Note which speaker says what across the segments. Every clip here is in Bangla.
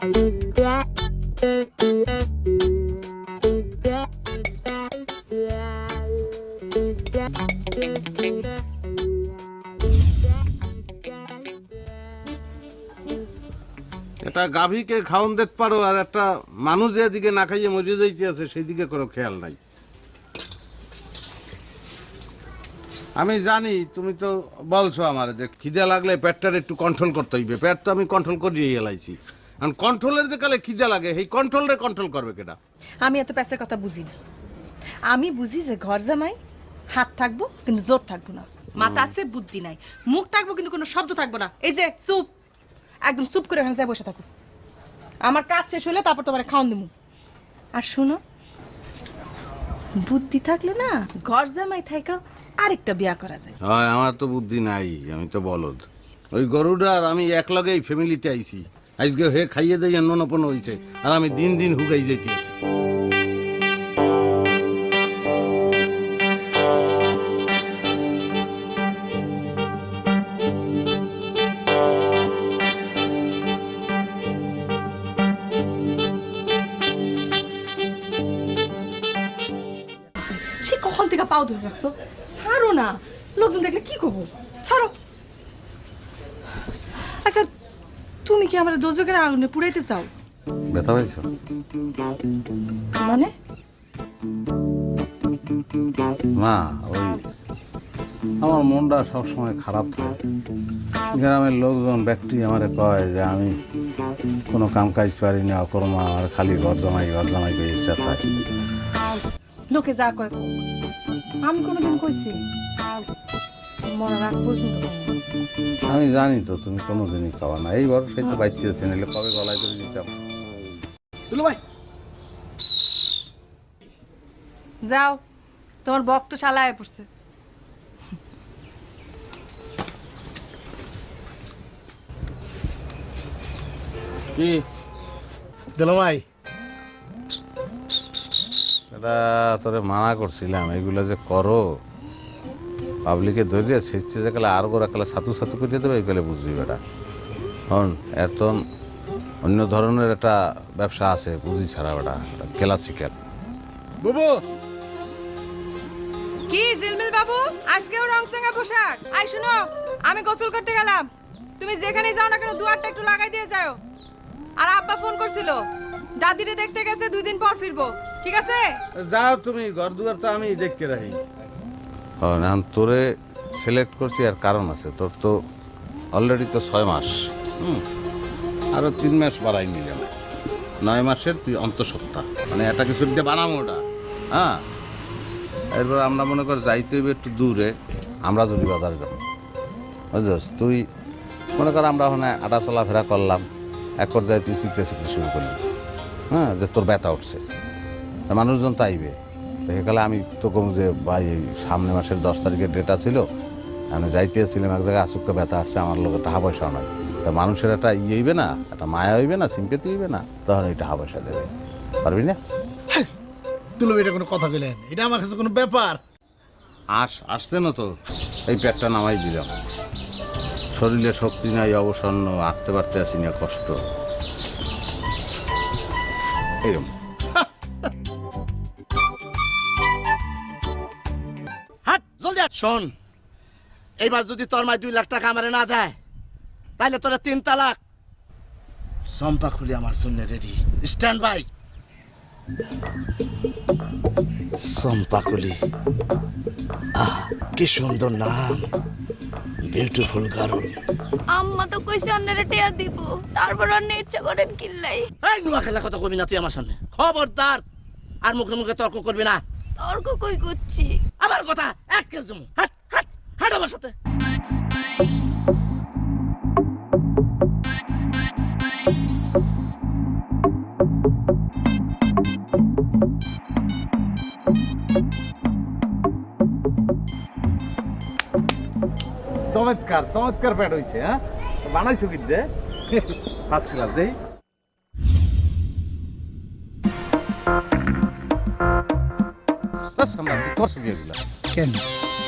Speaker 1: এটা গাভীকে খাওন দিতে পারো, আর একটা মানুষ যেদিকে না খাইয়ে মরে যাইতে আছে সেই দিকে কোনো খেয়াল নাই। আমি জানি তুমি তো বলছো আমার যে খিদে লাগলে পেটটার একটু কন্ট্রোল করতে হইবে, পেট তো আমি কন্ট্রোল করিয়ে এলাইছি। কারণ কন্ট্রোলের যে কালে খিদে লাগে সেই কন্ট্রোলরে কন্ট্রোল করবে কেটা?
Speaker 2: আমি এত প্যাসের কথা বুঝি না। আমি বুঝি যে ঘর জামাই হাত থাকবো কিন্তু জোর থাকবো না, মাথা আছে বুদ্ধি নাই, মুখ থাকবো কিন্তু কোনো শব্দ থাকবো না। এই যে চুপ, একদম চুপ করে এখানে যাই বসে থাকো। আমার কাজ শেষ হলে তারপর তোমার খাওয়ান দেবো। আর শোনো, বুদ্ধি থাকলে না ঘর জামাই থাইকা আরেকটা বিয়া করা যায়।
Speaker 1: হয়, আমার তো বুদ্ধি নাই, আমি তো বলদ। ওই গরুটা আর আমি এক লগেই ফ্যামিলিতে আইছি, আজকে হে খাইয়ে দেয় ননপন হয়েছে, আর আমি দিন দিন হুগাই যাইতেছি।
Speaker 2: সে কখন থেকে পাও ধরে রাখছো, ছাড়ো না, লোকজন দেখলে কি করবো, ছাড়ো। আচ্ছা, তুমি কি আমার দোজকের আগুনে পুড়াইতে চাও?
Speaker 1: ব্যথা পাইছো?
Speaker 2: মানে
Speaker 1: না, ওই আমার মনটা সবসময় খারাপ থাকে। গ্রামের লোকজন ব্যক্তি আমারে কয় যে আমি কোনো কাম কাজ পারি না, অকর্মা, আমার খালি ঘর জমাই করে ইচ্ছা থাকে।
Speaker 2: লোকে যা কয় কও, আমি কোনোদিন কইছি মরার আগ পর্যন্ত
Speaker 1: আমি জানি তো তুমি কোনোদিনই খাওয়া না, এই বড় সেই তো বাচ্চা নিলে কবে গলায় ধরে দিতাম।
Speaker 3: ভাই
Speaker 2: যাও, তোমার বক্ত শালায় পড়ছে।
Speaker 1: কি
Speaker 3: দিল ভাই,
Speaker 1: এটা তোরে মানা করছিলাম, এগুলো যে করো পাবলিকে ধরিয়ে ছেঁচছে যে কালে আর গোড়া কালে সাতু সাতু করিয়ে দেবে, এই কালে বুঝবি বেটা। কারণ এত অন্য ধরনের একটা ব্যবসা আছে বুঝি ছাড়া বেটা, কেলা চিকেন।
Speaker 3: বুবু
Speaker 2: কি জিলমিল বাবু, আজকেও রংসাঙ্গা পোশাক? আই শুনো, আমি গোসল করতে গেলাম, তুমি যেখানে যাও না কেন দুয়ারটা একটু লাগাই দিয়ে যাও। আর আব্বা ফোন করছিল, দাদিরে দেখতে গেছে, 2 দিন পর ফিরবো, ঠিক আছে?
Speaker 1: যাও তুমি, ঘর দুয়ার তো আমি দেখতে রাখি। এখন তোরে সিলেক্ট করছি আর কারণ আছে, তোর তো অলরেডি তো 6 মাস, আরো 3 মাস বাড়াই নিলাম, 9 মাসের তুই অন্তঃসত্ত্বা, মানে একটা কিছু দিয়ে বানাবো ওটা। হ্যাঁ, এরপর আমরা মনে কর যাইতে হইবে একটু দূরে, আমরা যদি বাজার যাবো, বুঝছিস? তুই মনে কর আমরা ওখানে আটা চলাফেরা করলাম, এক পর্যায়ে তুই শিখতে শুরু করলি, হ্যাঁ, যে তোর ব্যথা উঠছে, মানুষজন তো আইবে। সেকালে আমি তো কম যে ভাই এই সামনে মাসের 10 তারিখের ডেটা ছিল, আমি যাইতেছিলাম এক জায়গায়, আসুককে ব্যথা আসছে, আমার লোকের টাকা পয়সাও নাই, তা মানুষের একটা ইয়ে হইবে না, একটা মায়া হইবে না, সিম্পেথি হইবে না, তখন এই টাকা পয়সা দেবে, পারবি না?
Speaker 3: তুলো এটা কোনো কথা কইলেন? এটা আমার কাছে কোনো ব্যাপার?
Speaker 1: আসতে না তো এই পেটটা নামাই দিলাম, শরীরে শক্তি নাই, অবসন্ন, আঁকতে পারতে আসি না, কষ্ট এরকম।
Speaker 4: হাট জলদি হাট। শোন, এইবার যদি তোর মায় 2 লাখ টাকা আমারে না দেয়, তাহলে তোরা 3 তালাক। চম্পা খুলি আমার জন্য রেডি, স্ট্যান্ড বাই। চম্পাকুলি, আহ কি সুন্দর নাম, বিউটিফুল গার্ল।
Speaker 5: আম্মা তো কইছে আপনারে টিয়া দিব, তারপর অন্য ইচ্ছা করেন কিল্লাই।
Speaker 4: এই নুয়া খেলা কথা কবি না তুই আমার সামনে, খবরদার, আর মুখে মুখে তর্ক করবি না।
Speaker 5: তর্ক কই করছি?
Speaker 4: আমার কথা এক কেস দেবো। হাট হাট হাট আমার সাথে।
Speaker 1: চমৎকার চমৎকার প্যাট হয়েছে। হ্যাঁ, বানাইছো কি যে ফার্স্ট ক্লাস দেই।
Speaker 3: কেন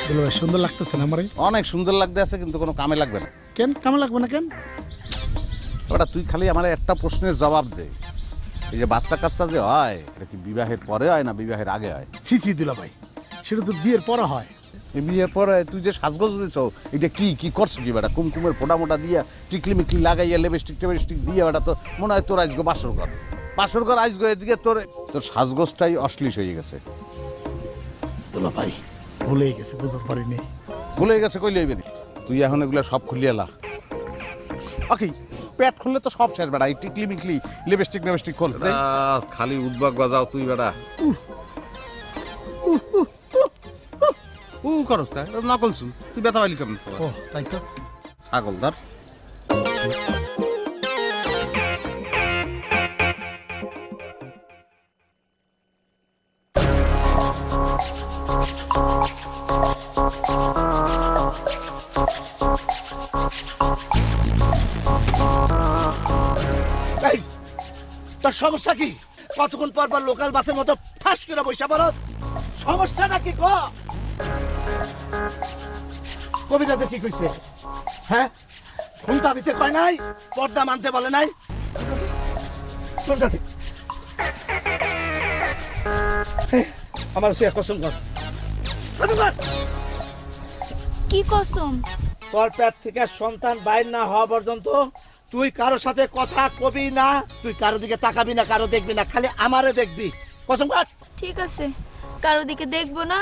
Speaker 3: দুলো ভাই, সুন্দর লাগতেছে না আমারে?
Speaker 1: অনেক সুন্দর লাগতে আছে, কিন্তু কোনো কামে লাগবে না।
Speaker 3: কেন কামে লাগবে না? কেন
Speaker 1: ওটা তুই খালি আমার একটা প্রশ্নের জবাব দে, এই যে বাচ্চা কাচ্চা যে হয় এটা কি বিবাহের পরে হয় না বিবাহের আগে হয়?
Speaker 3: সিসি দুলা ভাই, সেটা তো বিয়ের পরে হয়।
Speaker 1: এই বিয়ের পরে তুই যে সাজগোজ দিছ এটা কি কি করছো কি বেটা? কুমকুমের ফোটা মোটা দিয়া টিকলি মিকলি লাগাইয়া লিপস্টিক টেপস্টিক দিয়ে বেটা তো মনে হয় তোর আজগো বাসর ঘর আজগো এদিকে তোর সাজগোজটাই অশ্লীল হয়ে গেছে।
Speaker 3: দুলা ভাই ভুলেই গেছে, বুঝতে পারিনি।
Speaker 1: ভুলে গেছে কইলে হইবে না। তুই এখন এগুলো সব খুলিয়ে লা। ওকে পেট খুললে তো সব শেষ বেটা, এই টিকলি মিকলি লিপস্টিক নেপস্টিক খোল। খালি উদ্বাগ বাজাও তুই বেটা। করস তাই নকল শুন, তুই ব্যথা পাইলি কেমন?
Speaker 3: ও তাই তো।
Speaker 1: ছাগলদার
Speaker 4: এই তোর সমস্যা কি? কতক্ষণ পর পর লোকাল বাসের মতো ফাঁস করে বসে পড়ো, সমস্যাটা কি? কবিতাতে কি কইছে? হ্যাঁ, ফোনটা দিতে পায় নাই, পর্দা মানতে বলে নাই। ফোনটা দে। আমার সে কসম কর, কসম কর।
Speaker 5: কি কসম?
Speaker 4: তোর পেট থেকে সন্তান বাইর না হওয়া পর্যন্ত তুই কারোর সাথে কথা কবি না, তুই কারো দিকে তাকাবি না, কারো দেখবি না, খালি আমারে দেখবি। কসম কর।
Speaker 5: ঠিক আছে, কারো দিকে দেখবো না,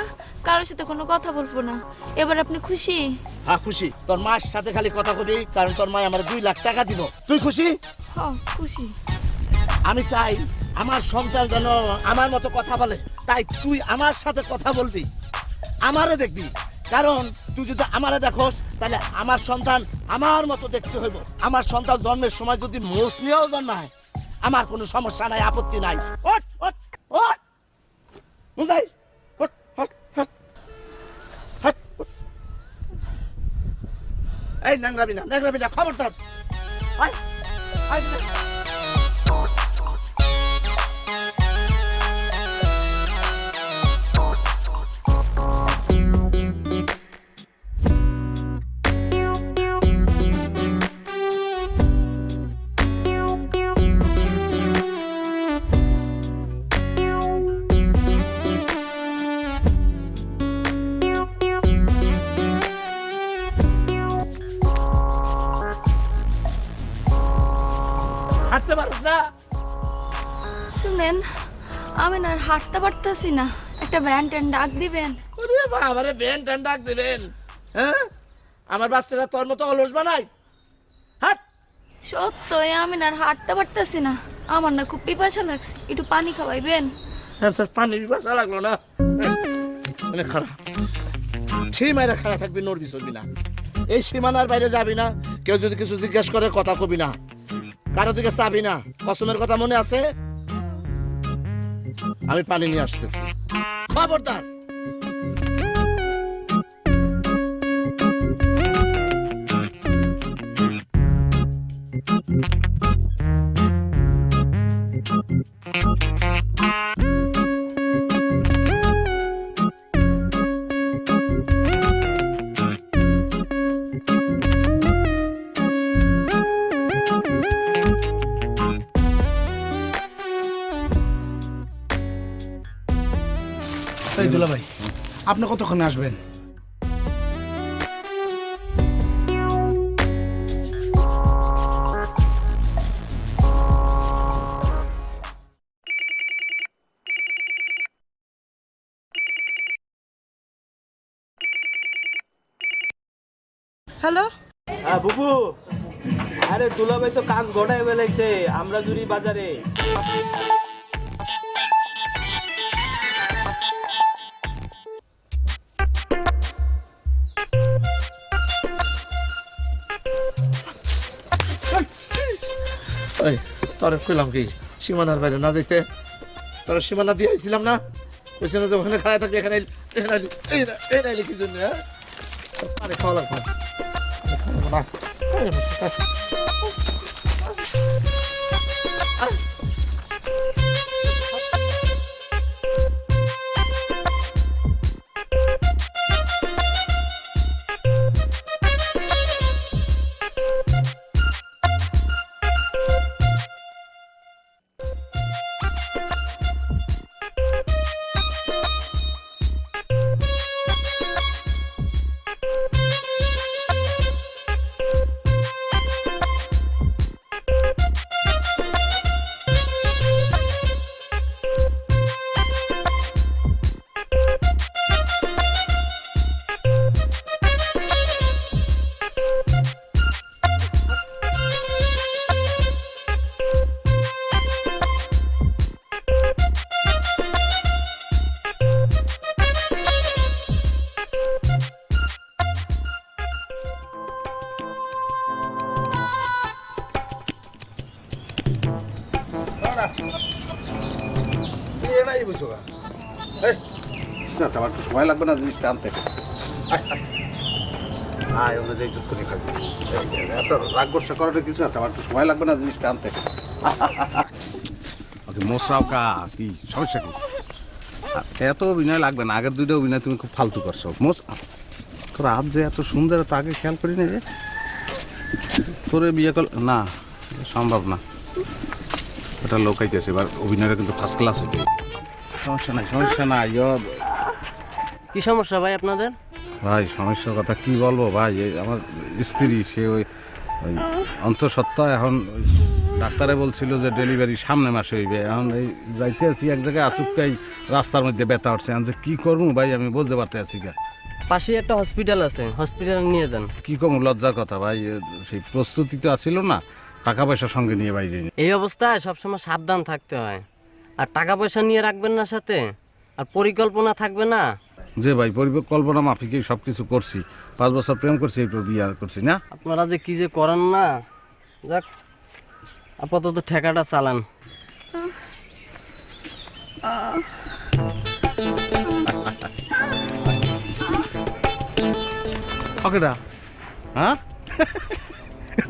Speaker 5: কারোর সাথে কোনো কথা বলবো না। এবার আপনি খুশি?
Speaker 4: হ্যাঁ খুশি। তোর মার সাথে খালি কথা কবি, কারণ তোর মা আমার 2 লাখ টাকা দিব। তুই খুশি?
Speaker 5: হ্যাঁ খুশি।
Speaker 4: আমি চাই আমার সন্তান যেন আমার মতো কথা বলে, তাই তুই আমার সাথে কথা বলবি, আমারে দেখবি। কারণ তুই যদি আমারে দেখোস তাহলে আমার সন্তান আমার মতো দেখতে হইব। আমার সন্তান জন্মের সময় যদি মোষ নিয়েও জন্মায় আমার কোনো সমস্যা নাই, আপত্তি নাই। ওঠ ওঠ ওঠ বুঝাই, ওঠ ওঠ ওঠ ওঠ। এই নাংরাবি না, খবরদার। আয় আয় হাঁটতে পারছ না?
Speaker 5: শুনেন, আমি না আর হাঁটতে পারতেছি না, একটা ভ্যান ট্যান ডাক দিবেন।
Speaker 4: ওরে বাবারে, বেন টান ডাক দিবেন? হ্যাঁ, আমার বাচ্চারা তোর মতো অলস বানাই? হাট।
Speaker 5: সত্যই আমি না আর হাঁটতে পারতেছি না, আমার না খুব পিপাসা লাগছে, একটু পানি খাওয়াইবেন?
Speaker 4: হ্যাঁ, তোর পানি পিপাসা লাগলো না? অনেক খারাপ। সীমায় খাড়া থাকবি, নড়বি চলবি না। এই সীমানার বাইরে যাবি না। কেউ যদি কিছু জিজ্ঞেস করে কথা কবি না, কারো দিকে চাবি না। কসমের কথা মনে আছে? আমি পানি নিয়ে আসতেছি, খবরদার।
Speaker 3: এই দুলা ভাই, আপনি কতক্ষণে আসবেন?
Speaker 2: হ্যালো,
Speaker 6: হ্যাঁ বুবু, আরে দুলাভাই তো কাজ ঘটায় বেলাইছে আমরা জুরি বাজারে।
Speaker 4: এই তোরে কইলাম কি সীমানার বাইরে না যেতে? তোর সীমানা দিয়ে আইছিলাম না? কইছিল যে ওখানে খাড়া থাকবি, এখানে এই নাইলে কি জন্য? হ্যাঁ, পানি খাওয়া লাগবে না।
Speaker 1: এটাই বুঝছো গা আমার একটু সময় লাগবে না জিনিসটা আনতে আয় ওদের এই দুধ করে খাবি এত রাগ গোসা করাটা কিছু আছে আমার একটু সময় লাগবে না জিনিসটা আনতে ওকে মশরাও কা কি সমস্যা কি এত অভিনয় লাগবে না আগের দুইটা অভিনয় তুমি খুব ফালতু করছো তোর আপ যে এত সুন্দর তো আগে খেয়াল করি না যে তোরে বিয়ে কর না সম্ভব না এটা লোকাইতেছে এবার অভিনয়টা কিন্তু ফার্স্ট ক্লাস হতে সমস্যা নাই
Speaker 7: কি সমস্যা ভাই আপনাদের?
Speaker 1: ভাই সমস্যার কথা কি বলবো ভাই এই আমার স্ত্রী সে ওই অন্তঃসত্ত্বা এখন ডাক্তারে বলছিল যে ডেলিভারি সামনে মাসে হইবে এখন এই যাইতে আছি এক জায়গায় আচুকাই রাস্তার মধ্যে ব্যথা উঠছে এখন যে কী করবো ভাই আমি বলতে পারতে আছি গা
Speaker 7: পাশে একটা হসপিটাল আছে, হসপিটালে নিয়ে যান।
Speaker 1: কী করবো লজ্জার কথা ভাই সেই প্রস্তুতি তো আছিল না টাকা পয়সার সঙ্গে নিয়ে বাইরে
Speaker 7: এই অবস্থায় সবসময় সাবধান থাকতে হয়, আর টাকা পয়সা নিয়ে রাখবেন না সাথে, আর পরিকল্পনা থাকবে না।
Speaker 1: যে ভাই পরিকল্পনা মাফিকেই সব কিছু করছি 5 বছর প্রেম করছি একটু বিয়ে করছি না
Speaker 7: আপনারা যে কি যে করেন না, যাক আপাতত ঠেকাটা চালান।
Speaker 1: ওকেটা হ্যাঁ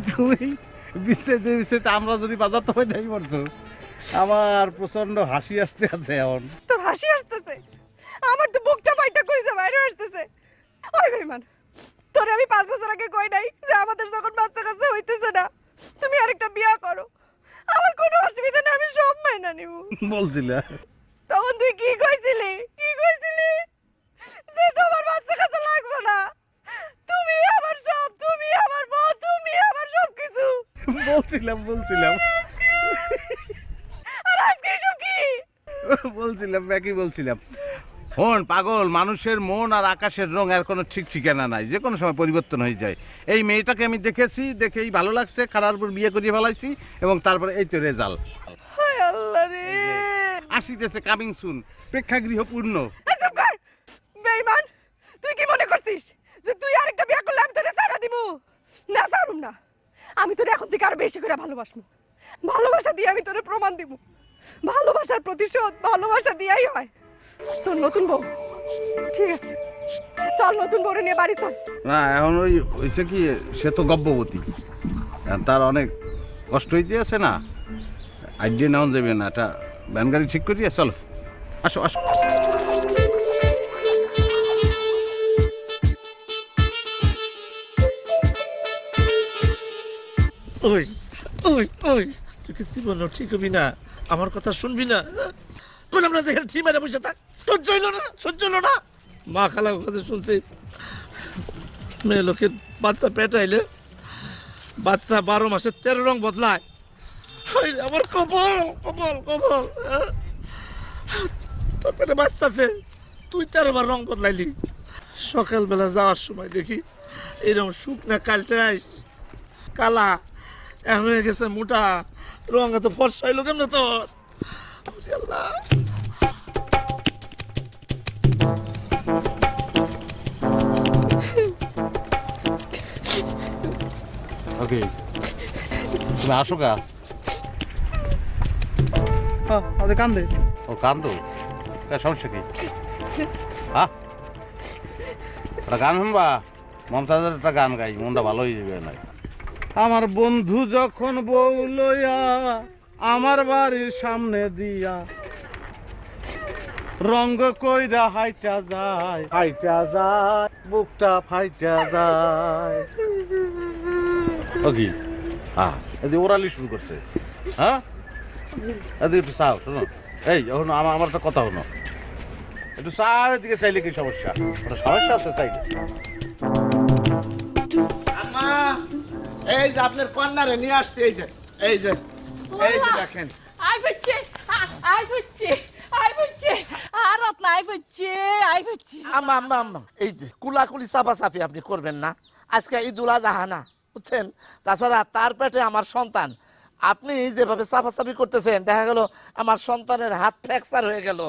Speaker 1: তুমি বিস্তারিত আমরা যদি বাজার তো যাই পড়তো আমার প্রচন্ড হাসি আসতে আছে এখন
Speaker 2: তোর হাসি আসতেছে, আমার তো বুকটা বাইটা কইছে বাইরে আসতেছে। ওই বেঈমান, তোরে আমি 5 বছর আগে কই নাই যে আমাদের যখন বাচ্চা কাচ্চা হইতেছে না তুমি আরেকটা বিয়া করো, আমার কোনো অসুবিধা নেই, আমি সব মাইনা নিব
Speaker 1: বলছিলে।
Speaker 2: তখন তুই কি কইছিলি যে তোমার বাচ্চা কাচ্চা লাগবে না, তুমি আমার সব, তুমি আমার বউ, তুমি আমার সব কিছু
Speaker 1: বলছিলাম
Speaker 2: আর আজকে সব কি
Speaker 1: বলছিলাম হন পাগল, মানুষের মন আর আকাশের রং আর কোনো ঠিক ঠিকানা নাই, যে কোনো সময় পরিবর্তন হয়ে যায়। এই মেয়েটাকে আমি দেখেছি, দেখেই ভালো লাগছে, খারাপ উপর বিয়ে করিয়ে ফেলাইছি এবং তারপরে এই তো রেজাল্ট।
Speaker 2: হায় আল্লাহ রে,
Speaker 1: আসিতেছে কামিং সুন, প্রেক্ষাগৃহ পূর্ণ।
Speaker 2: বেঈমান, তুই কি মনে করছিস যে তুই আরেকটা বিয়ে করলে আমি তোরে ছাড়া দিব? না, ছাড়ুম না। আমি তোরে এখন থেকে আরো বেশি করে ভালোবাসবো, ভালোবাসা দিয়ে আমি তোরে প্রমাণ দিব। ভালোবাসার প্রতিশোধ ভালোবাসা দিয়াই হয়। তোর নতুন বউ ঠিক আছে, চল নতুন বউরে নিয়ে বাড়ি চল।
Speaker 1: না এখন ওই হয়েছে কি, সে তো গর্ভবতী, তার অনেক কষ্ট হইতে আছে না, আইডিয়া নেওয়া যাবে না, একটা ভ্যান গাড়ি ঠিক করিয়া চলো, আসো আসো।
Speaker 4: ওই ওই ওই তুই কি জীবনও ঠিক হবি না? আমার কথা শুনবি না? কোন আমরা যেখানে ঠিক মেরে বসে থাক, সহ্য হইল না। মা খালা কাছে শুনছি মেয়ে লোকের বাচ্চা পেটাইলে বাচ্চা 12 মাসে 13 রং বদলায়। আমার কপাল কপাল কপাল, তোর পেটে বাচ্চা আছে, তুই 13 বার রং বদলাইলি। সকালবেলা যাওয়ার সময় দেখি এরকম শুকনা কালটাই কালা এখন হয়ে গেছে মোটা, রং এত ফর্সা হইলো কেমন তোর? আল্লাহ,
Speaker 1: ওকে তুমি আসো কা
Speaker 7: কান্দে
Speaker 1: ও কান্দো, সমস্যা কি? হ্যাঁ একটা গান শুনবা? মমতাজের একটা গান গাই, মনটা ভালো হয়ে যাবে না। আমার বন্ধু যখন বউ লইয়া আমার বাড়ির সামনে দিয়া রঙ্গ কইরা হাইটা যায় বুকটা ফাইটা যায়। ওকে হ্যাঁ এদি ওরালি শুরু করছে। হ্যাঁ এদিকে একটু চাও, শোনো এই এখন আমার একটা কথা হলো, একটু চাও, এদিকে চাইলে কি সমস্যা? ওটা সমস্যা আছে চাইলে।
Speaker 4: আম্মা এই যে আপনার কন্যারে নিয়ে আসছে, এই যে দেখেন।
Speaker 2: আই বুঝছে আর রত্না আই বুঝছে।
Speaker 4: আম্মা এই যে কুলাকুলি চাপাচাপি আপনি করবেন না, আজকে ঈদুল আজহা না, বুঝছেন? তাছাড়া তার পেটে আমার সন্তান, আপনি যেভাবে চাপাচাপি করতেছেন দেখা গেল আমার সন্তানের হাত ফ্র্যাকচার হয়ে গেল,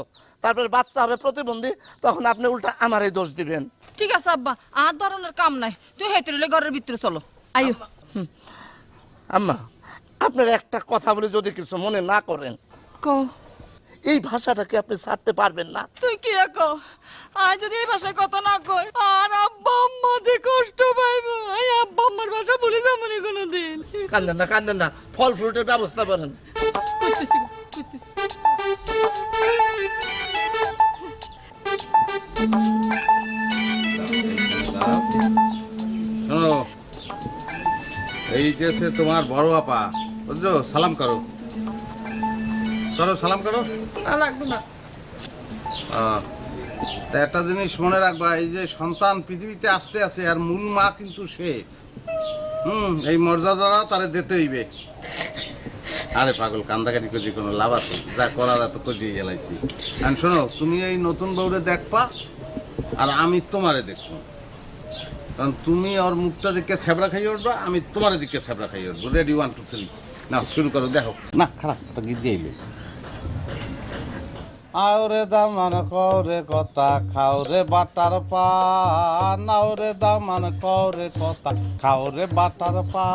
Speaker 4: তারপরে বাচ্চা হবে প্রতিবন্ধী, তখন আপনি উল্টা আমারই দোষ দিবেন।
Speaker 2: ঠিক আছে আব্বা, আর ধরনের কাম নাই, তুই হেঁটে ঘরের ভিতরে চলো। আইও।
Speaker 4: আম্মা আপনার একটা কথা বলে যদি কিছু মনে না করেন,
Speaker 5: কও
Speaker 4: এই ভাষাটাকে আপনি ছাড়তে পারবেন না।
Speaker 5: তুই কি কও আয় যদি এই ভাষায় কথা না কই আর আব্বা আম্মা যে কষ্ট পাইবো আয় আব্বা আম্মার ভাষা ভুলে যাবো না কোনোদিন।
Speaker 4: কান্দেন না, ফল ফ্রুটের ব্যবস্থা করেন।
Speaker 5: করতেছি করতেছি।
Speaker 1: শোনো, এই যে সে তোমার বড় আপা, বুঝছো? সালাম করো, সালাম করো।
Speaker 2: না লাগবে না।
Speaker 1: তা একটা জিনিস মনে রাখবা, এই যে সন্তান পৃথিবীতে আসতে আছে আর মূল মা কিন্তু সে। এই মর্যাদাটা তারে দিতে হইবে। আরে পাগল, কান্দাকাটি করে কোনো লাভ আছে? যা করার এত করে গেলাইছি। আর শোনো, তুমি এই নতুন বউরে দেখবা আর আমি তোমারে দেখবো, কারণ তুমি ওর মুখটা দিকে ছ্যাবড়া খাইয়ে উঠবা, আমি তোমার দিকে ছ্যাবড়া খাইয়ে উঠবো। রেডি, 1 2 3 না, শুরু করো। দেখো না, খারাপ একটা গীত দিয়ে এলো। আওরে দামান কওরে কথা খাওরে বাটার পা, নাওরে দামান কওরে কথা খাওরে বাটার পা,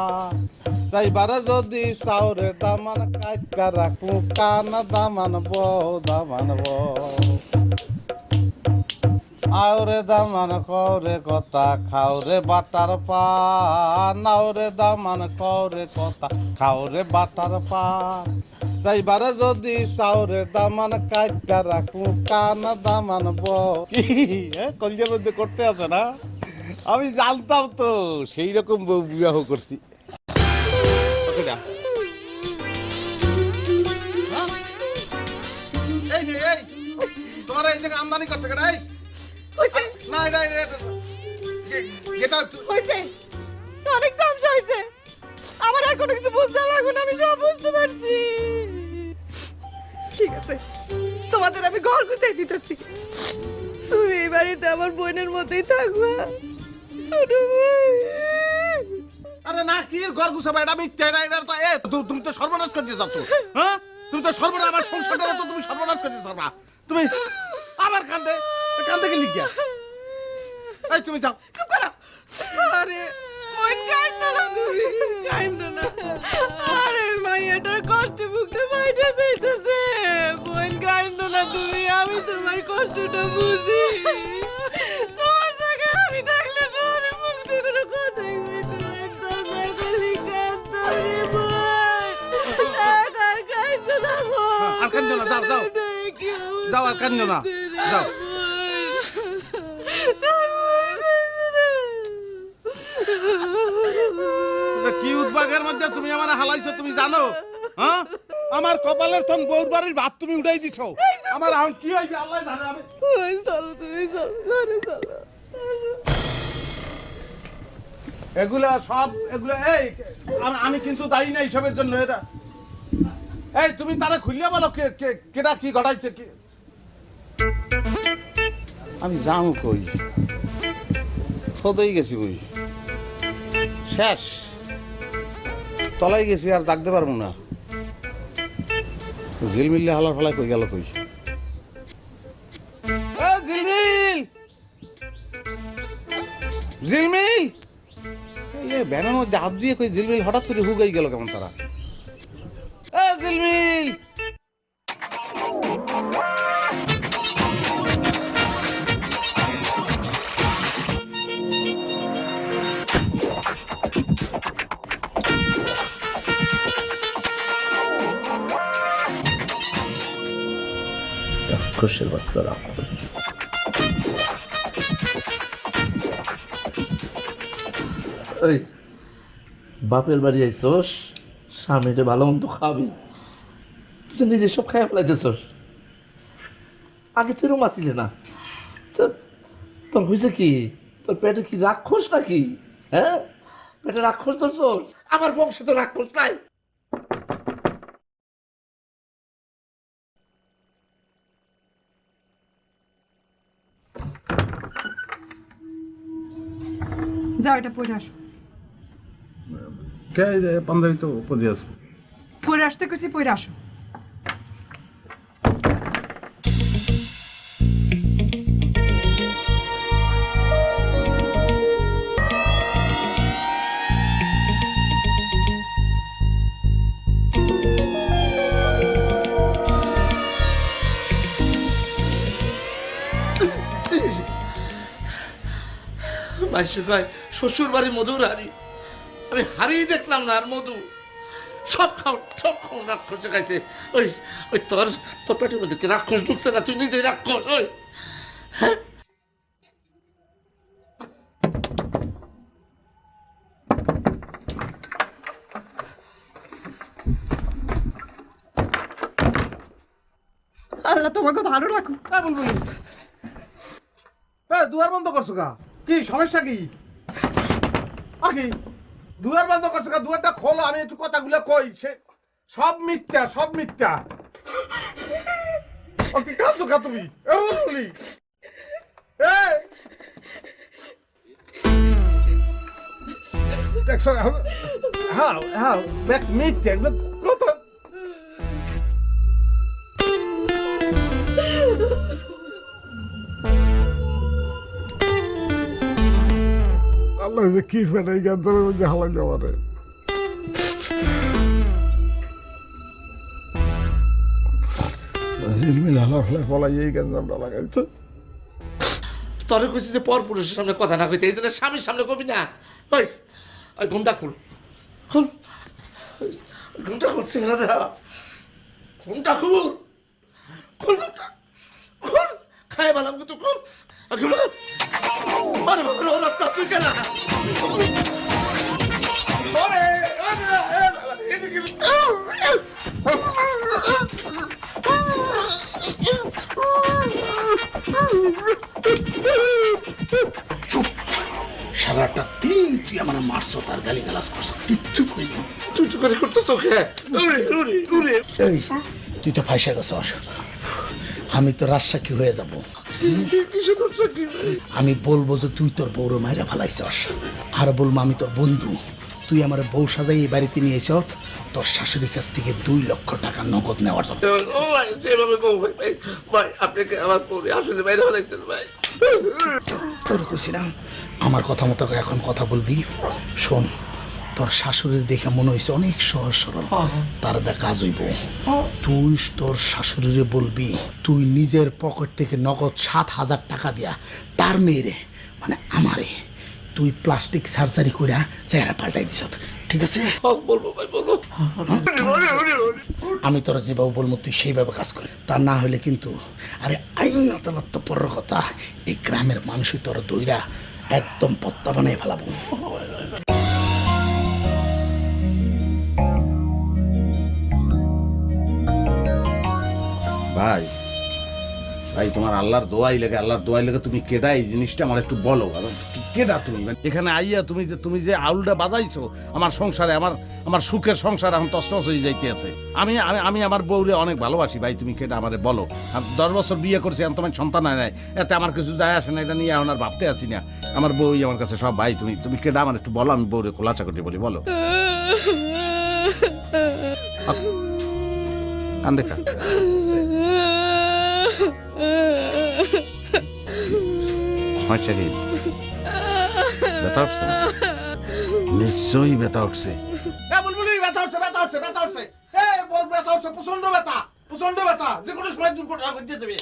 Speaker 1: যাইবারে যদি চাওরে দামান কাইকা রাখু কান দামান বউ দামান বউ। আওরে দামান কওরে কথা খাওরে বাটার পা, নাওরে দামান কওরে কথা খাওরে বাটার পা, যাইবারে যদি চাওরে দামান কাইটা রাখু কান দামান বউ। কি কলজের মধ্যে করতে আছে না? আমি জানতাম তো সেই রকম বউ বিবাহ করছি। তোমার এই জায়গায় আমদানি করছে কেন? না,
Speaker 2: অনেক তামসা হয়েছে, আমার আর কোনো কিছু বুঝতে লাগবে না, আমি সব বুঝতে পারছি। ঠিক আছে, তোমাদের আমি ঘর গুছাই দিতেছি, তুমি এই বাড়িতে আমার বোনের মধ্যেই থাকবে।
Speaker 1: আরে না, কি ঘর গুছাবা? এটা মিথ্যা, এটা তো তুমি তো সর্বনাশ করতে যাচ্ছ। হ্যাঁ, তুমি তো সর্বনাশ, আমার সংসারটা তো তুমি সর্বনাশ করতে যাবা। তুমি আবার কান্দে কি লিখিয়া? এই তুমি যাও।
Speaker 2: চুপ করো। আরে মন কাঁদতো না, তুমি কাঁদতো না। আরে মাইয়াটার কষ্টে বুকটা বাইরে যাইতেছে, মন কাঁদতো না তুমি, আমি তোমার কষ্টটা বুঝি। তোমার জায়গায় আমি থাকলে তো আমি মুখ দিয়ে কোনো কথাই বলতে পারতাম না, খালি কাঁদতো রে বোন। আর কাঁদতো না বোন।
Speaker 1: আর কাঁদো না, যাও যাও যাও, আর কাঁদো না, যাও। কি উদ্বাগের মধ্যে তুমি আমার হালাইছো, তুমি জানো? হ্যাঁ, আমার কপালের থন বউর বাড়ির ভাত তুমি উঠাই দিছো। আমার এখন কি হইবে আল্লাহ জানে। আমি
Speaker 2: চলো, তুমি চলো, ঘরে চলো।
Speaker 1: এগুলা সব এগুলো এই আমি কিন্তু দায়ী না এইসবের জন্য। এটা এই তুমি তারা খুলিয়া বলো কেটা কি ঘটাইছে। কি আমি যাও কই, সদই গেছি কই, শেষ তলাই গেছি, আর ডাকতে পারবো না। ঝিলমিল্লে হালার ফালাই কই গেল কই? ঝিলমিল, ঝিলমিল, ব্যানের মধ্যে হাত দিয়ে কই ঝিলমিল হঠাৎ করে হুগাই গেল কেমন তারা? ঝিলমিল,
Speaker 4: রাক্ষসের বাচ্চা, রাক্ষস। এই বাপের বাড়ি আইসোস, স্বামীরে ভালো মন্দ খাবি, তুই তো নিজে সব খাইয়া ফেলাইতেছস। আগে তুই রুম আসিলে না, তোর হয়েছে কি? তোর পেটে কি রাক্ষস নাকি? হ্যাঁ, পেটে রাক্ষস ধরছস? আমার বংশে তো রাক্ষস নাই।
Speaker 2: যাও, এটা পড়ে আসো।
Speaker 1: পাঞ্জাবি তো পরে আছে,
Speaker 2: পড়ে আসতে কইছি, পড়ে আসো।
Speaker 4: মাইসে কয় শ্বশুর বাড়ি মধুর হারি, আমি হারিয়ে দেখলাম না আর মধু সব খাও রাক্ষসে খাইছে। ওই ওই তোর তোর পেটের মধ্যে কি রাক্ষস ঢুকছে না? তুই নিজেই রাক্ষস। ওই হ্যাঁ
Speaker 5: আল্লাহ তোমাকে ভালো রাখো।
Speaker 1: বুলবুলি দুয়ার বন্ধ করছো কা? কি সমস্যা কি? আকি দুয়ার বন্ধ করছো কা? দুয়ারটা খোলো, আমি একটু কথাগুলো কই। সে সব মিথ্যা, সব মিথ্যা। ওকে কাঁদছো কা তুমি? এ বুলবুলি দেখছো? হ্যাঁ হ্যাঁ মিথ্যা এগুলো কথা। আল্লাহ যে কি ফেটে জ্ঞানের মধ্যে হালাই যাবারে। ঝিলমিল হালা ফেলে পলাই এই গেঞ্জামটা লাগাইছে।
Speaker 4: তোরে কইছি যে পর পুরুষের সামনে কথা না কইতে, এই জন্য স্বামীর সামনে কবি না। ওই ওই ঘুমটা খুল, খুল ঘুমটা খুলছি না যা, ঘুমটা খুল, খুল ঘুমটা খুল, খায় বালাম কিন্তু খুল। আরে বাবা রে, রাস্তা তুই কেন?
Speaker 3: চুপ, সারাটা দিন তুই আমার মারছো, তার গালি গালাজ করছো, কিচ্ছু কইনি।
Speaker 4: তুই করে করতেছো কে?
Speaker 3: এই তুই তো ফাইসা গেছস, আমি তো রাজসাক্ষী হয়ে যাব। আমি বলবো যে তুই তোর বউর মাইরা ফেলাইছস, আর বলবো আমি তোর বন্ধু, তুই আমার বউ সাজাই এই বাড়িতে নিয়ে এস তোর শাশুড়ির কাছ থেকে 2 লক্ষ টাকা নগদ নেওয়ার জন্য।
Speaker 4: ভাই আপনাকে আমার পরে আসলে বাইরে ফেলাইছেন ভাই।
Speaker 3: তোর কইছি না আমার কথা মতো এখন কথা বলবি। শোন, তোর শাশুড়ির দেখে মনে হয়েছে অনেক সহজ সরল, তার দা কাজ হইব। তুই তোর শাশুড়িরে বলবি তুই নিজের পকেট থেকে নগদ 7,000 টাকা দিয়া তার মেয়েরে মানে আমারে তুই প্লাস্টিক সার্জারি করে চেহারা পাল্টাই দিস, ঠিক আছে?
Speaker 4: বলবো ভাই বলবো।
Speaker 3: আমি তোরা যেভাবে বলবো তুই সেইভাবে কাজ কর, তা না হলে কিন্তু আরে আইন আদালত তো পরের কথা, এই গ্রামের মানুষই তোরা দইরা একদম পত্তা বানিয়ে ফেলাবো।
Speaker 1: ভাই ভাই তোমার আল্লাহর দোয়াই লেগে, আল্লাহর দোয়াই লেগে তুমি কেডা এই জিনিসটা আমার একটু বলো। কেডা তুমি এখানে আইয়া তুমি যে আউলটা বাজাইছো আমার সংসারে, আমার সুখের সংসার এখন তছনছ হয়ে যাইতে আছে। আমি আমি আমার বউরে অনেক ভালোবাসি ভাই, তুমি কেডা আমারে বলো। 10 বছর বিয়ে করছি, এখন তোমার সন্তান হয় নাই, এতে আমার কিছু যায় আসে না, এটা নিয়ে এখন আর ভাবতে আছি না। আমার বউই আমার কাছে সব। ভাই তুমি কেডা আমার একটু বলো, আমি বউরে খোলাসা করতে বলি, বলো। দেখা সমস্যা কি? ব্যথা উঠছে না? নিশ্চয়ই ব্যথা উঠছে। প্রচন্ড ব্যথা, প্রচন্ড ব্যথা, যে কোনো সময় দুর্ঘটনা ঘটিয়ে দেবে।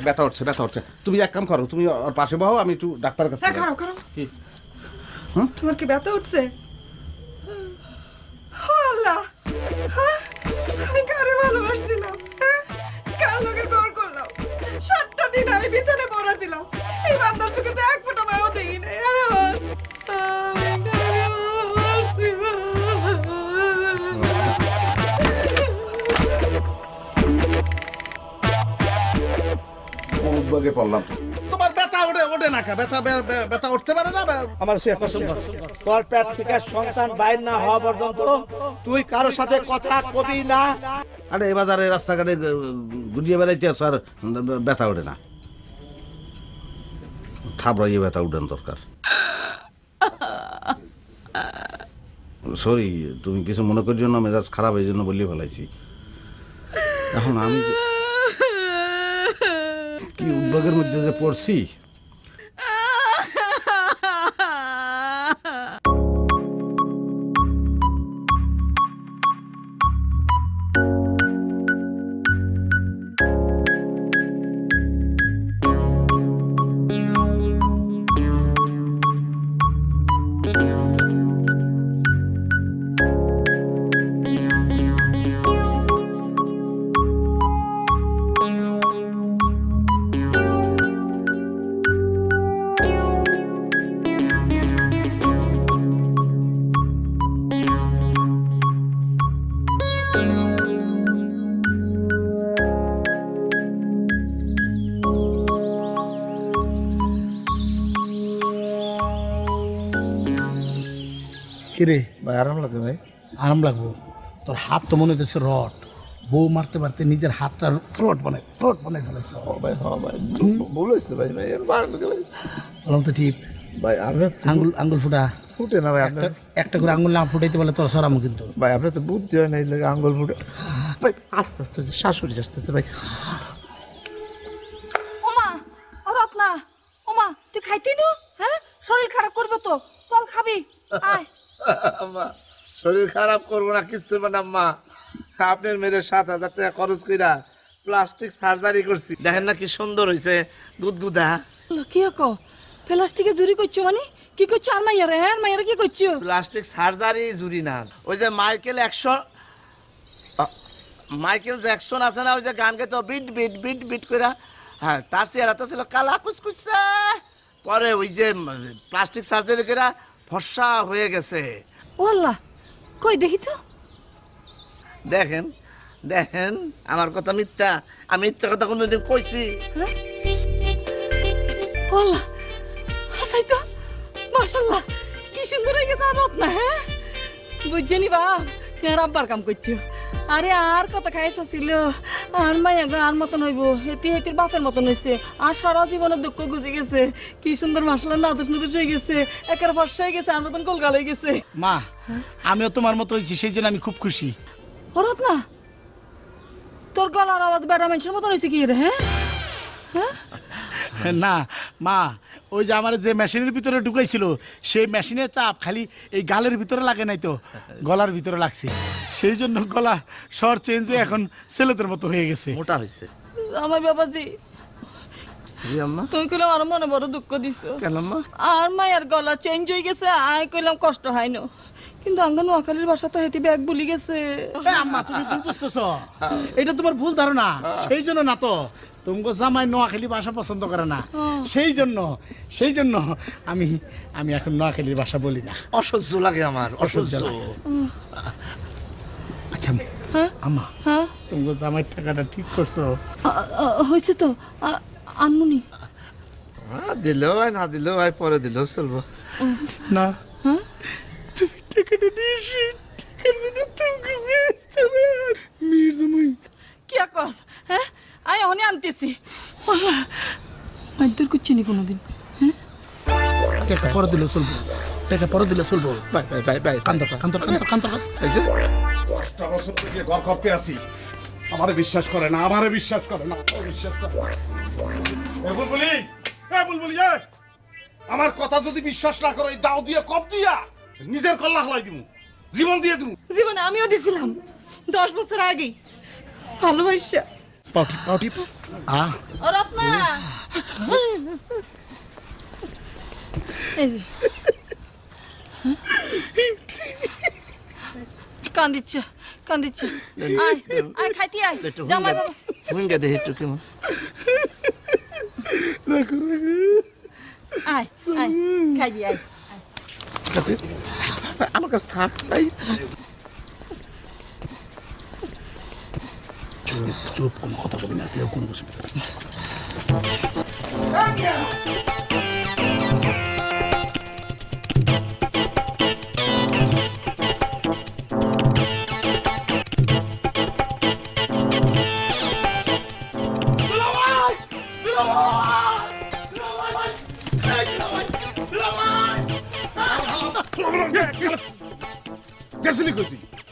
Speaker 1: ব্যথা উঠছে, ব্যথা উঠছে। তুমি এক কাম করো, তুমি ওর পাশে বহো, আমি একটু ডাক্তারের কাছে।
Speaker 5: তোমার কি ব্যথা উঠছে? আল্লাহ, আমি কারে ভালোবাসছিলাম, কার লগে গড় করলাম, 7টা দিন আমি বিছানে পড়া ছিলাম, এই বান্দার চোখে তো এক ফোঁটা মায়াও দেখি নাই। আরে আমি কারে
Speaker 1: উদ্যোগে পড়লাম। তোমার ব্যথা ওঠে না, ব্যথা উঠতে পারে না।
Speaker 4: আমার সে পছন্দ, তোর পেট থেকে সন্তান বাইর না হওয়া পর্যন্ত তুই কারোর সাথে কথা কবি না।
Speaker 1: আরে এই বাজারে রাস্তাঘাটে ঘুরিয়ে বেড়াইতে আছো আর ব্যথা ওঠে না? থাবড়াইয়ে ব্যথা উঠান দরকার। সরি, তুমি কিছু মনে করিও না, মেজাজ খারাপ এই জন্য বলিয়ে ফেলাইছি। এখন আমি কি উদ্যোগের মধ্যে যে পড়ছি।
Speaker 3: কিরে
Speaker 4: ভাই আরাম লাগে ভাই।
Speaker 3: আরাম লাগবো? তোর হাত তো মনে হচ্ছে রড, বউ মারতে মারতে নিজের হাতটা রড বানায় ফেলেছে।
Speaker 4: ভাই হ্যাঁ ভাই, ভুল হয়েছে ভাই। ভাই
Speaker 3: বললাম তো ঠিক।
Speaker 4: ভাই আপনি
Speaker 3: আঙ্গুল ফুটা
Speaker 4: ফুটে না ভাই, আপনার
Speaker 3: একটা করে আঙ্গুল না ফুটাইতে বলে তোর সরামো কিন্তু।
Speaker 4: ভাই আপনার তো বুদ্ধি হয় না, এই লাগে আঙ্গুল ফুটে। ভাই আস্তে আস্তে হচ্ছে, শাশুড়ি আসতেছে ভাই।
Speaker 2: ওমা ও রত্না, ওমা তুই খাইতে নো? হ্যাঁ, শরীর খারাপ করবে তো, চল খাবি, আয়।
Speaker 4: আম্মা শরীর খারাপ করবো না কিচ্ছু মানে আম্মা, আপনার মেয়ের 7,000 টাকা খরচ কইরা প্লাস্টিক সার্জারি করছি, দেখেন না কি সুন্দর হয়েছে গুদগুদা।
Speaker 2: কি কো প্লাস্টিকে জুরি করছো মানে? কি করছো আর মাইয়ারে? হ্যাঁ মাইয়ারে কি করছো?
Speaker 4: প্লাস্টিক সার্জারি জুরি না, ওই যে মাইকেল জ্যাকসন আছে না, ওই যে গান গাইতো বিট বিট বিট বিট করে, হ্যাঁ তার চেহারাটা ছিল কালা কুচকুচে, পরে ওই যে প্লাস্টিক সার্জারি করে ফর্সা হয়ে গেছে।
Speaker 2: ওল্লা কই দেখি তো।
Speaker 4: দেখেন দেখেন আমার কথা মিথ্যা? আমি মিথ্যা কথা কোনোদিন কইছি?
Speaker 2: ওল্লা হাসাই তো, মাশাআল্লাহ কি সুন্দর হয়ে গেছে আর রত্না। হ্যাঁ বুঝছেনি বা আর আব্বার কাম করছো। আরে আর কত খাইসা ছিল, আর মাইয়া গো আর মতন হইব, হেতি হেতির বাপের মতন হয়েছে, আর সারা জীবনের দুঃখ গুজে গেছে। কি সুন্দর মাশাআল্লাহ নাদুস নুদুস হয়ে গেছে, একের ফর্সা হয়ে গেছে, আর মতন কলকাল হয়ে গেছে।
Speaker 3: মা আমিও তোমার মতো হয়েছি, সেই জন্য আমি খুব খুশি।
Speaker 2: ও রত্না তোর গলার আওয়াজ বেড়া মানুষের মতন হয়েছে কি রে? হ্যাঁ
Speaker 3: না মা, ওই যে আমার যে মেশিনের ভিতরে ঢুকাইছিল সেই মেশিনের চাপ খালি এই গালের ভিতরে লাগে নাই তো গলার ভিতরে লাগছে, সেই জন্য গলা স্বর চেঞ্জ হয়ে এখন ছেলেদের মতো হয়ে গেছে।
Speaker 4: মোটা হয়েছে।
Speaker 2: আমার বাবাজি
Speaker 4: জি আম্মা।
Speaker 2: তুই কইলাম আর মনে বড় দুঃখ দিছ
Speaker 4: কেন আম্মা?
Speaker 2: আর মায়ের গলা চেঞ্জ হয়ে গেছে, আয় কইলাম কষ্ট হয় না, কিন্তু আঙ্গন নোয়াখালীর বাসা তো হেতি ব্যাগ ভুলি গেছে।
Speaker 3: আম্মা তুমি ভুল বুঝতেছ, এটা তোমার ভুল ধারণা। সেই জন্য না তো তোমাকে জামাই নোয়াখালী ভাষা পছন্দ করে না, সেই জন্য আমি আমি এখন নোয়াখালীর ভাষা বলি না।
Speaker 4: অসহ্য লাগে আমার, অসহ্য।
Speaker 3: আচ্ছা আম্মা,
Speaker 2: হ্যাঁ
Speaker 3: তোমাকে জামাই টাকাটা ঠিক করছো?
Speaker 2: হয়েছে তো আনমুনি
Speaker 4: দিলেও হয় না দিলেও হয়, পরে দিলেও চলবো
Speaker 3: না।
Speaker 2: হ্যাঁ
Speaker 3: তুমি টাকাটা দিয়েছি, মেয়ের জামাই
Speaker 2: কি কস? হ্যাঁ আয় অনে আনতেছি, মাইদুর করছি নি কোনোদিন। হ্যাঁ
Speaker 3: টাকা পরে দিলে চলবো, টাকা পরে দিলে চলবো।
Speaker 4: Bye bye bye bye.
Speaker 3: কান্তর
Speaker 4: এই যে
Speaker 8: 10টা বছর থেকে ঘর করতে আসি, আমারে বিশ্বাস করে না, আমারে বিশ্বাস করে না, বিশ্বাস করে না। বুলবুলি আমার কথা যদি বিশ্বাস না করো, এই দাও দিয়ে কপ দিয়া নিজের কল্লা হলাই দিমু, জীবন দিয়ে দিমু।
Speaker 2: জীবনে আমিও দিছিলাম 10 বছর আগে ভালোবাসা।
Speaker 3: পাউটি
Speaker 2: ও রত্না এই যে কান্দিচ্ছে আয় আয় খাইতে আয় জামাই বাবা।
Speaker 4: হুঙ্গা দেখে একটু কেমন।
Speaker 2: আয় আয় খাইবি আয়।
Speaker 4: আমার কাছে থাক তাই।
Speaker 3: চুপ, কোনো কথা বলি না, কেউ কোনো কিছু।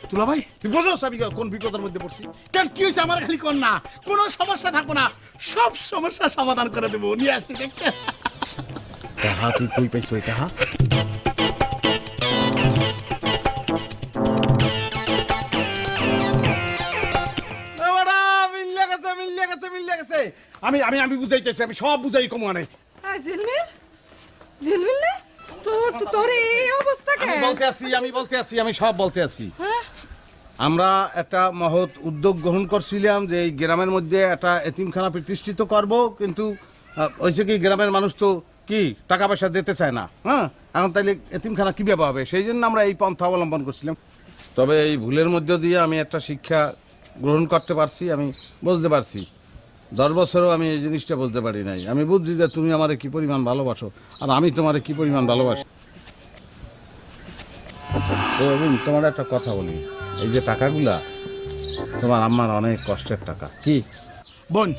Speaker 3: তুলা ভাই
Speaker 8: তুই বোঝোস আমি কোন বিপদের মধ্যে পড়ছি?
Speaker 3: কেন কি হয়েছে আমার খালি কর না, কোনো সমস্যা থাকবো না, সব সমস্যা সমাধান করে দেবো, নিয়ে আসছি দেখতে।
Speaker 8: তাহা তুই কই পাইছো এটা? মিল্লে গেছে। আমি আমি আমি বুঝাইতেছি, আমি সব বুঝাই কমানে।
Speaker 5: ঝিলমিল নে তোর এই অবস্থা কেন?
Speaker 8: আমি সব বলতে আছি। আমরা একটা মহৎ উদ্যোগ গ্রহণ করছিলাম যে এই গ্রামের মধ্যে একটা এতিমখানা প্রতিষ্ঠিত করব, কিন্তু হয়েছে কি গ্রামের মানুষ তো কি টাকা পয়সা দিতে চায় না। হ্যাঁ, এখন তাইলে এতিমখানা কীভাবে হবে? সেই জন্য আমরা এই পন্থা অবলম্বন করছিলাম। তবে এই ভুলের মধ্য দিয়ে আমি একটা শিক্ষা গ্রহণ করতে পারছি, আমি বুঝতে পারছি। 10 বছরও আমি এই জিনিসটা বলতে পারি নাই। আমি বুঝছি যে তুমি আমারে কি পরিমাণ ভালোবাসো আর আমি তোমারে কি পরিমাণ ভালোবাসি।
Speaker 1: তো এবং তোমার একটা কথা বলি, এই যে টাকাগুলা তোমার আম্মার অনেক কষ্টের টাকা। কি
Speaker 3: বোন,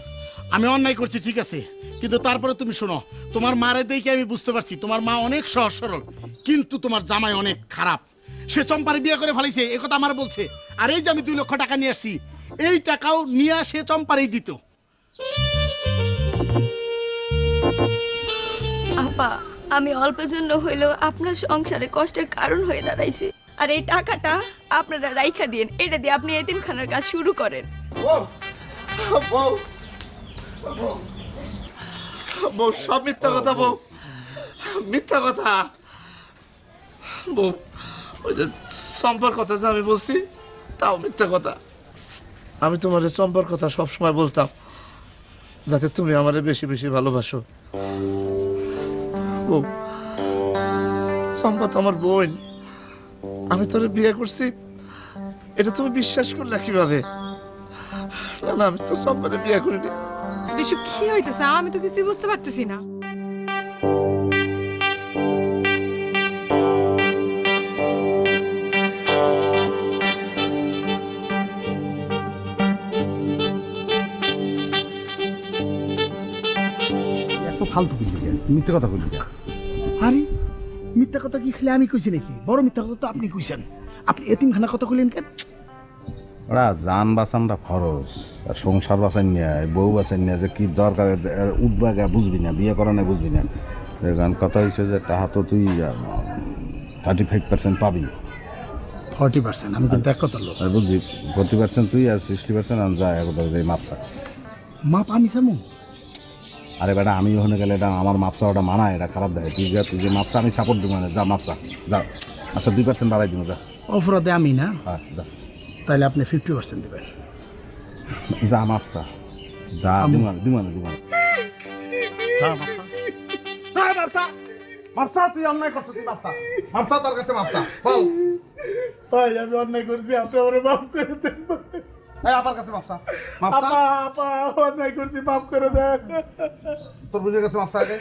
Speaker 3: আমি অন্যায় করছি ঠিক আছে, কিন্তু তারপরে তুমি শোনো, তোমার মারে দেখে আমি বুঝতে পারছি তোমার মা অনেক সহজ সরল, কিন্তু তোমার জামাই অনেক খারাপ। সে চম্পারে বিয়ে করে ফেলাইছে, এ কথা আমার বলছে। আর এই যে আমি 2 লক্ষ টাকা নিয়ে আসছি, এই টাকাও নিয়ে সে চম্পারেই দিত।
Speaker 9: আপা, আমি অল্পের জন্য হইলেও আপনার সংসারে কষ্টের কারণ হয়ে দাঁড়াইছি। আর এই টাকাটা আপনারা রাইখা দিন, এটা দিয়ে আপনি এতিমখানার কাজ শুরু করেন।
Speaker 4: বউ সব মিথ্যা কথা, বউ মিথ্যা কথা। বউ ওই যে চম্পার কথা যে আমি বলছি তাও মিথ্যা কথা। আমি তোমার চম্পার কথা সবসময় বলতাম যাতে তুমি আমারে বেশি বেশি ভালোবাসো। বউ, চম্পা তো আমার বোন, আমি তোরে বিয়ে করছি, এটা তুমি বিশ্বাস করলে কিভাবে? না না, আমি তো চম্পারে বিয়ে করিনি।
Speaker 5: বিশু কি হইতেছে? আমি তো কিছুই বুঝতে পারতেছি না।
Speaker 8: এত ফালতু বললি কেন? মিথ্যে কথা বললি কেন?
Speaker 3: আরে মিথ্যা কথা কি খেলে আমি কইছি নাকি? বড় মিথ্যা কথা তো আপনি কইছেন। আপনি এতিমখানা কথা কইলেন কেন?
Speaker 1: ওরা যান বাঁচানটা খরচ, আর সংসার বাঁচান নিয়ে বউ বাঁচান নিয়ে যে কি দরকার উদ্বাগে বুঝবি না, বিয়ে করানো বুঝবি না। গান কথা হয়েছে যে টাকা তো তুই 35% পাবি।
Speaker 3: 40%? আমি কিন্তু এক কথা লোক।
Speaker 1: আর বুঝবি 40% তুই আর 60% আমি যা একদম মাপসা
Speaker 3: মাপ আমি চামু?
Speaker 1: আরে বেটা, আমি ওখানে গেলে এটা আমার মাপসা ওটা মানা, এটা খারাপ দেখে। তুই যে মাপসা আমি সাপোর্ট দিব না, যা মাপসা যা। আচ্ছা 2% বাড়াই দিব, যা।
Speaker 3: অপরাধে আমি না?
Speaker 1: হ্যাঁ যা।
Speaker 3: তাহলে আপনি 50% দেবেন।
Speaker 1: যা মাপসা যা, দিমানে
Speaker 8: মাপসা, তুই অন্যায় করছিস, তুই মাপসা। মাপসা তার কাছে মাপসা বল।
Speaker 3: ভাই আমি অন্যায় করছি, আপনি আমারে মাফ করে দেন।
Speaker 8: এই আমার কাছে মাপসা। মাপসা
Speaker 3: আপা আপা অন্যায় করছি, মাফ করে দেন।
Speaker 8: তোর বুঝে গেছে মাপসা আগে।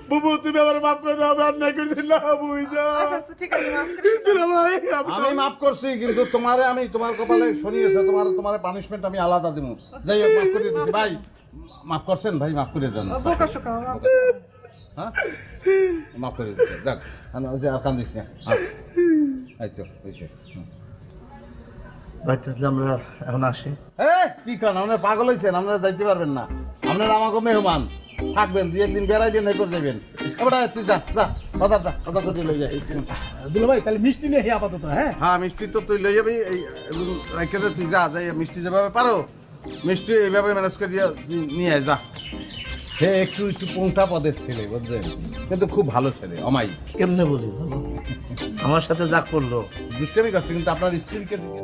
Speaker 3: বুবু তুমি আমারে মাফ করে দাও, আমি অন্যায় করছি না বুঝা।
Speaker 5: আচ্ছা ঠিক আছে, মাফ করে
Speaker 3: কিন্তু না ভাই,
Speaker 8: আমি মাফ করছি, কিন্তু তোমারে আমি তোমার কপালে শনিয়েছে, তোমার পানিশমেন্ট আমি আলাদা দিব। যাই হোক, মাফ করে দিচ্ছি ভাই। মাফ করছেন ভাই, মাফ করে দেন।
Speaker 5: বোকা শোকা মাফ।
Speaker 8: হ্যাঁ মাফ করে দিচ্ছি, যাক। ওই যে আর কান্দিস না। এই তো হয়েছে।
Speaker 4: ভাই তাহলে আমরা এখন আসি।
Speaker 8: কি কারণ আপনার পাগল হয়েছেন? আপনারা যাইতে পারবেন না, আপনারা আমাকে মেহমান থাকবেন, 2 দিন বেড়াইবেন, এই করে যাবেন। এবার তুই যা যা, কথা করে লই যাই।
Speaker 3: দুলা ভাই তাহলে মিষ্টি নিয়ে আপাতত। হ্যাঁ
Speaker 8: হ্যাঁ, মিষ্টি তো তুই লই যাবি। এই রেখে দে, তুই যা, যাই মিষ্টি যেভাবে পারো মিষ্টি এইভাবে ম্যানেজ করে দিয়ে নিয়ে আয়, যা। সে একটু পোংটা পদের ছেলে, বুঝলেন, কিন্তু খুব ভালো ছেলে, অমাই।
Speaker 4: কেমনে বলি ভালো? আমার সাথে যা করলো
Speaker 8: দুষ্টামি করছে, কিন্তু আপনার স্ত্রীকে দিকে